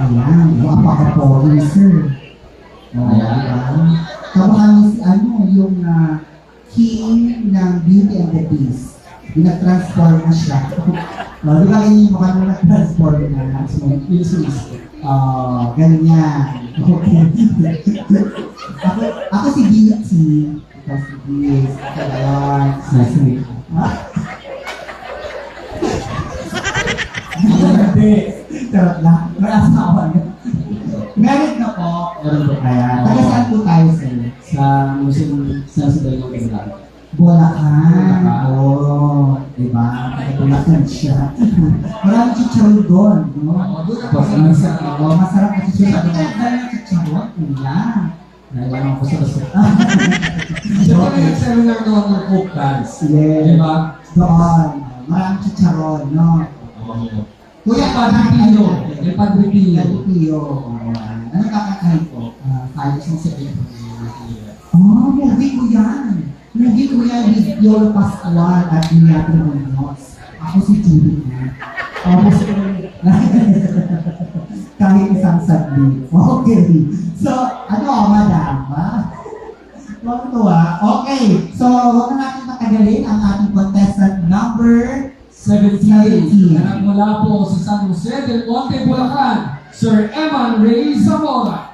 Ayan, apaka-poly, sir. Ayan. Kamukha si yung king ng Beauty and the Beast. Yung nag-transform na siya. Di ba yung mukha na nag-transform na? So, yung sis. Ganyan. Okay. ako si Beauty. Ikaw si Beast. Ikaw gayon. Nice to meet you. Hindi. Charot lang. May asawa niya. Meron na po. Meron po. Ayan. Taga saan po tayo, sir? Sa museum sa Dalawang Kailan. Bulacan. Oo. Diba? Taga Bulacan siya. Maraming chicharon doon. No? Masarap na chicharon. Hindi ka dahil ng chicharon. Kuya. Naiwanan ko sa kaso. Ito Ito na seminar doon ng folk dance. Yes. Diba? Doon. Maraming chicharon, no? Kuya, Padre-Pio. May Padre-Pio. Pio. Ano kakakain po? Tayo sa second. Movie ko yan. Movie ko yan with Yolo Pascual at Beatriz Munoz. Ako si Julie na. Kahit isang saglit. Okay. So, madam, ha? Tuwa. Okay. So, huwag na natin matagalin ang ating contestant number 17. Mula po sa San Jose del Monte, Bulacan, Sir Eman Ray Zamora.